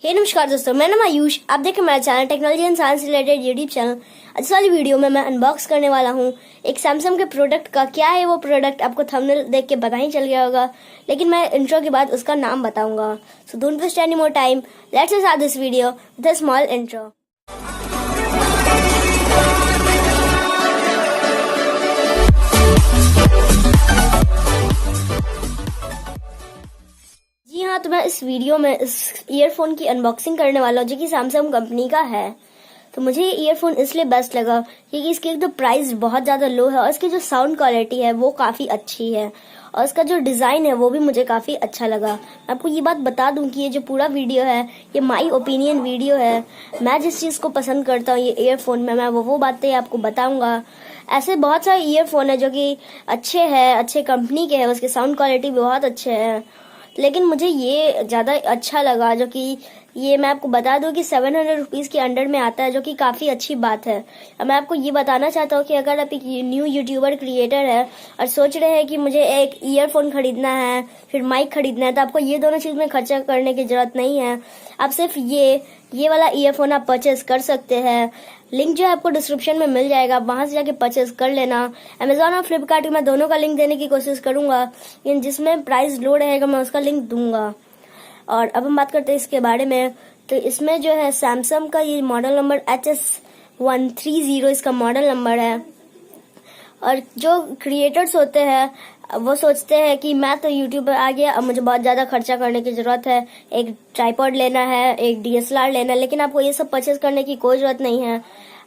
नमस्कार दोस्तों, मेरा नाम आयुष। आप देखें मेरा channel technology and science related YouTube channel. आज वाली वीडियो में मैं अनबॉक्स करने वाला हूं एक सैमसंग के प्रोडक्ट का। क्या है वो प्रोडक्ट आपको थंबनेल देख के पता ही चल गया होगा, लेकिन मैं इंट्रो के बाद उसका नाम बताऊंगा। So don't waste any more time, let's start this video with a small intro. जी हाँ, तो मैं इस वीडियो में इस ईयरफोन की अनबॉक्सिंग करने वाला हूँ जो कि सैमसंग कंपनी का है। तो मुझे ये ईयरफोन इसलिए बेस्ट लगा क्योंकि इसकी एक तो प्राइस बहुत ज़्यादा लो है और इसकी जो साउंड क्वालिटी है वो काफ़ी अच्छी है और इसका जो डिज़ाइन है वो भी मुझे काफ़ी अच्छा लगा। मैं आपको ये बात बता दूं कि ये जो पूरा वीडियो है ये माई ओपिनियन वीडियो है। मैं जिस चीज़ को पसंद करता हूँ ये ईयरफोन में मैं वो बातें आपको बताऊंगा। ऐसे बहुत सारे ईयरफोन है जो कि अच्छे हैं, अच्छे कंपनी के हैं, उसके साउंड क्वालिटी भी बहुत अच्छे हैं, लेकिन मुझे ये ज़्यादा अच्छा लगा जो कि ये मैं आपको बता दूं कि 700 रुपीज़ के अंडर में आता है, जो कि काफ़ी अच्छी बात है। अब मैं आपको ये बताना चाहता हूँ कि अगर आप एक न्यू यूट्यूबर क्रिएटर है और सोच रहे हैं कि मुझे एक ईयरफोन खरीदना है फिर माइक खरीदना है, तो आपको ये दोनों चीज़ में खर्चा करने की जरूरत नहीं है। आप सिर्फ ये वाला ईयरफोन आप परचेज कर सकते हैं। लिंक जो है आपको डिस्क्रिप्शन में मिल जाएगा, वहां से जाके परचेज कर लेना। अमेजोन और फ्लिपकार्ट में दोनों का लिंक देने की कोशिश करूंगा, लेकिन जिसमें प्राइस लो रहेगा मैं उसका लिंक दूंगा। और अब हम बात करते हैं इसके बारे में। तो इसमें जो है सैमसंग का ये मॉडल नंबर HS130 इसका मॉडल नंबर है। और जो क्रिएटर्स होते हैं वो सोचते हैं कि मैं तो यूट्यूब पर आ गया, अब मुझे बहुत ज़्यादा खर्चा करने की ज़रूरत है, एक ट्राइपॉड लेना है, एक DSLR लेना है, लेकिन आपको ये सब परचेज करने की कोई ज़रूरत नहीं है।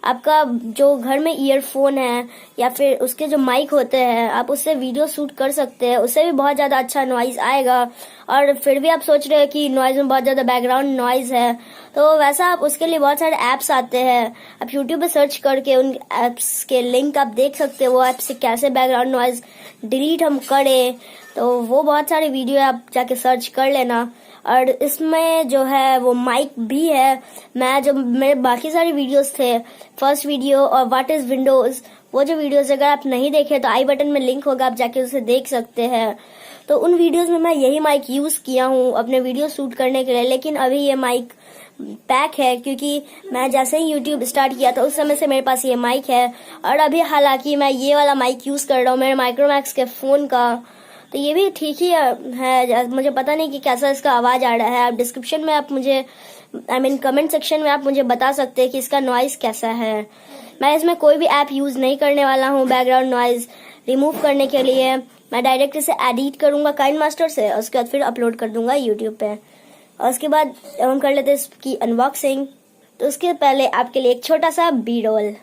आपका जो घर में ईयरफोन है या फिर उसके जो माइक होते हैं आप उससे वीडियो शूट कर सकते हैं, उससे भी बहुत ज़्यादा अच्छा नॉइज़ आएगा। और फिर भी आप सोच रहे हैं कि नॉइज़ में बहुत ज़्यादा बैकग्राउंड नॉइज़ है, तो वैसा आप उसके लिए बहुत सारे ऐप्स आते हैं। आप यूट्यूब पे सर्च करके उन ऐप्स के लिंक आप देख सकते हो, वो ऐप से कैसे बैकग्राउंड नॉइज़ डिलीट हम करें, तो वो बहुत सारे वीडियो आप जाके सर्च कर लेना। और इसमें जो है वो माइक भी है। मेरे बाकी सारे वीडियोस थे, फर्स्ट वीडियो और व्हाट इज विंडोज, वो जो वीडियोस अगर आप नहीं देखे तो आई बटन में लिंक होगा, आप जाके उसे देख सकते हैं। तो उन वीडियोस में मैं यही माइक यूज किया हूँ अपने वीडियो शूट करने के लिए, लेकिन अभी ये माइक पैक है क्योंकि मैं जैसे ही यूट्यूब स्टार्ट किया था उस समय से मेरे पास ये माइक है। और अभी हालांकि मैं ये वाला माइक यूज कर रहा हूँ मेरे माइक्रोमैक्स के फोन का, तो ये भी ठीक ही है। मुझे पता नहीं कि कैसा इसका आवाज आ रहा है। आप डिस्क्रिप्शन में आप मुझे कमेंट सेक्शन में आप मुझे बता सकते हैं कि इसका नॉइज कैसा है। मैं इसमें कोई भी ऐप यूज नहीं करने वाला हूँ बैकग्राउंड नॉइज रिमूव करने के लिए। मैं डायरेक्ट इसे एडिट करूंगा काइन मास्टर से और उसके बाद फिर अपलोड कर दूंगा यूट्यूब पे। और उसके बाद हम कर लेते हैं इसकी अनबॉक्सिंग। तो उसके पहले आपके लिए एक छोटा सा बी रोल।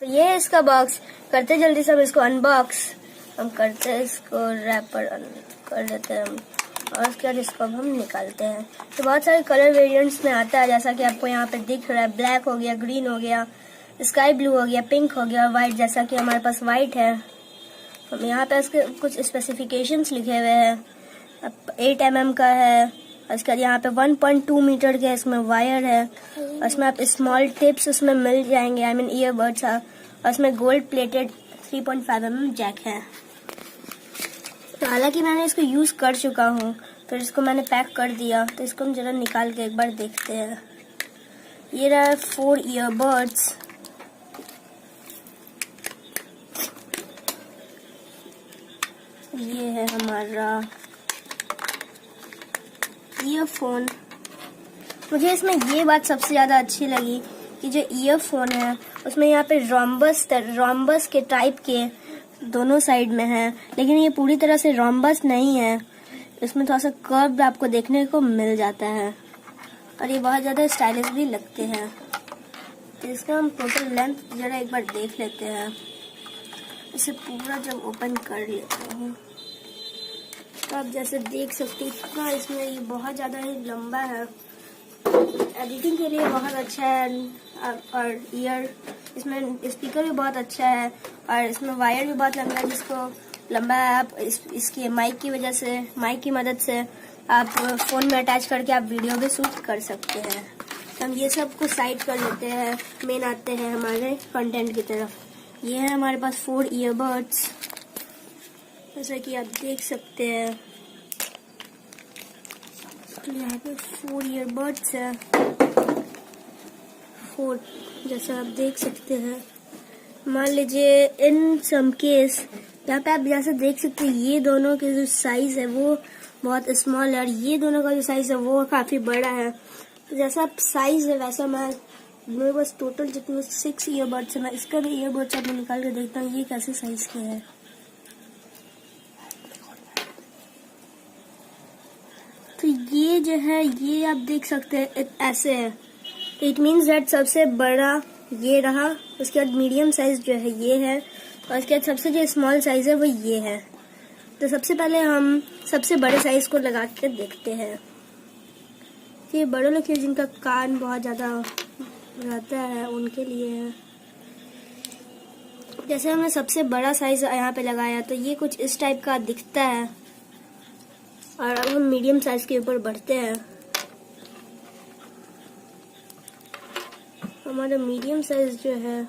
तो ये है इसका बॉक्स। करते जल्दी से हम इसको अनबॉक्स। हम करते हैं इसको रैपर कर देते हैं हम, और उसके बाद इसको हम निकालते हैं। तो बहुत सारे कलर वेरिएंट्स में आता है, जैसा कि आपको यहाँ पे दिख रहा है। ब्लैक हो गया, ग्रीन हो गया, स्काई ब्लू हो गया, पिंक हो गया, व्हाइट, जैसा कि हमारे पास व्हाइट है। हम यहाँ पे इसके कुछ स्पेसिफिकेशंस लिखे हुए हैं। 8 mm का है। उसके बाद यहाँ पे 1.2 मीटर के इसमें वायर है। उसमें आप स्मॉल टिप्स उसमें मिल जाएंगे, आई मीन ईयरबड्स है। और इसमें गोल्ड प्लेटेड 3.5 mm जैक है। तो हालांकि मैंने इसको यूज कर चुका हूँ, फिर इसको मैंने पैक कर दिया। तो इसको हम जरा निकाल के एक बार देखते हैं। ये रहा 4 ईयरबड्स। ये है हमारा ईयरफोन। मुझे इसमें ये बात सबसे ज्यादा अच्छी लगी कि जो ईयरफोन है उसमें यहाँ पे रोम्बस के टाइप के दोनों साइड में है, लेकिन ये पूरी तरह से रोम्बस नहीं है। इसमें थोड़ा सा कर्व आपको देखने को मिल जाता है। और ये बहुत ज़्यादा स्टाइलिश भी लगते हैं। तो इसका हम टोटल लेंथ जरा एक बार देख लेते हैं। इसे पूरा जब ओपन कर लेते हैं तो आप जैसे देख सकते हैं इतना इसमें ये बहुत ज़्यादा ही लंबा है। एडिटिंग के लिए बहुत अच्छा है और इसमें स्पीकर भी बहुत अच्छा है और इसमें वायर भी बहुत लंबा है जिसको लंबा है। आप इसके माइक की वजह से, माइक की मदद से आप फ़ोन में अटैच करके आप वीडियो भी शूट कर सकते हैं। तो हम ये सब को साइड कर लेते हैं, मेन आते हैं हमारे कंटेंट की तरफ। ये है हमारे पास 4 ईयरबड्स, जैसा कि आप देख सकते हैं। तो यहाँ पे 4 ईयरबड्स है, 4 जैसा आप देख सकते हैं। मान लीजिए इन सम केस यहाँ पे आप जैसे देख सकते हैं ये दोनों के जो साइज है वो बहुत स्मॉल है और ये दोनों का जो साइज है वो काफी बड़ा है। तो जैसा आप साइज है वैसा मेरे पास टोटल जितने 6 ईयरबड्स है, मैं इसका भी ईयरबड्स आपको निकाल के देखता हूँ ये कैसे साइज के है। तो ये जो है ये आप देख सकते हैं ऐसे है। इट मीन्स दैट सबसे बड़ा ये रहा, उसके बाद मीडियम साइज जो है ये है और उसके बाद सबसे जो स्मॉल साइज है वो ये है। तो सबसे पहले हम सबसे बड़े साइज को लगा के देखते हैं। ये बड़े लोग के जिनका कान बहुत ज़्यादा रहता है उनके लिए है। जैसे हमने सबसे बड़ा साइज यहाँ पे लगाया तो ये कुछ इस टाइप का दिखता है। और अब हम मीडियम साइज के ऊपर बढ़ते हैं। हमारा मीडियम साइज जो है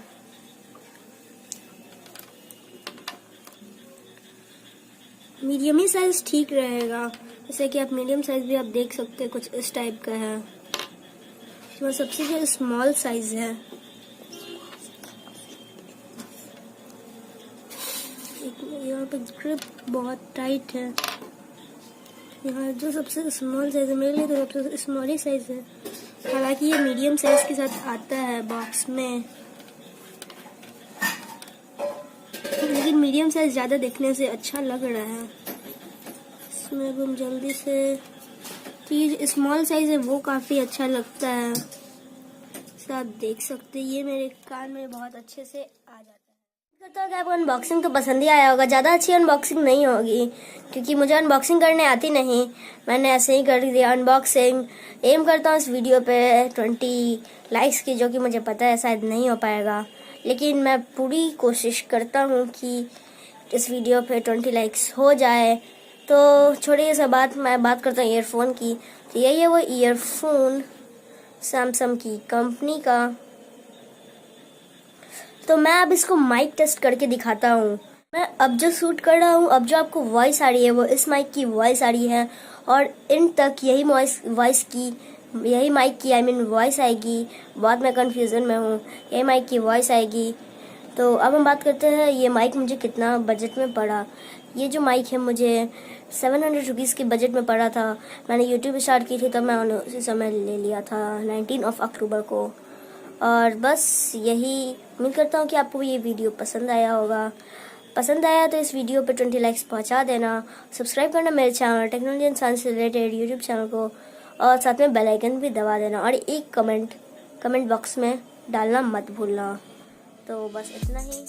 मीडियम ही साइज ठीक रहेगा। जैसे कि आप मीडियम साइज भी आप देख सकते हैं कुछ इस टाइप का है। तो सबसे जो स्मॉल साइज है यहाँ पे ग्रिप बहुत टाइट है। यहाँ जो सबसे स्मॉल साइज है मेरे लिए तो सबसे स्मॉल ही साइज है। हालांकि ये मीडियम साइज के साथ आता है बॉक्स में, लेकिन मीडियम साइज ज़्यादा देखने से अच्छा लग रहा है। इसमें अब हम जल्दी से, तो ये जो स्मॉल साइज है वो काफ़ी अच्छा लगता है। तो आप देख सकते हैं ये मेरे कान में बहुत अच्छे से आ जाता है। करता हूँ कि आपको अनबॉक्सिंग तो पसंद ही आया होगा। ज़्यादा अच्छी अनबॉक्सिंग नहीं होगी क्योंकि मुझे अनबॉक्सिंग करने आती नहीं, मैंने ऐसे ही कर दिया अनबॉक्सिंग। एम करता हूँ इस वीडियो पे 20 लाइक्स की, जो कि मुझे पता है शायद नहीं हो पाएगा, लेकिन मैं पूरी कोशिश करता हूँ कि इस वीडियो पे 20 लाइक्स हो जाए। तो छोड़िए ये सब बात, मैं बात करता हूँ ईयरफोन की। तो यही है वो ईयरफोन सैमसंग की कंपनी का। तो मैं अब इसको माइक टेस्ट करके दिखाता हूँ। मैं अब जो शूट कर रहा हूँ, अब जो आपको वॉइस आ रही है वो इस माइक की वॉइस आ रही है और इन तक यही माइक की वॉइस आएगी। बहुत मैं कंफ्यूजन में हूँ, यही माइक की वॉइस आएगी। तो अब हम बात करते हैं ये माइक मुझे कितना बजट में पड़ा। ये जो माइक है मुझे 700 रुपीज़ के बजट में पड़ा था। मैंने यूट्यूब स्टार्ट की थी तब मैं उसी समय ले लिया था 19 अक्टूबर को। और बस यही उम्मीद करता हूँ कि आपको ये वीडियो पसंद आया होगा। पसंद आया तो इस वीडियो पे 20 लाइक्स पहुँचा देना। सब्सक्राइब करना मेरे चैनल टेक्नोलॉजी एंड साइंस से रिलेटेड यूट्यूब चैनल को, और साथ में बेल आइकन भी दबा देना और एक कमेंट बॉक्स में डालना मत भूलना। तो बस इतना ही।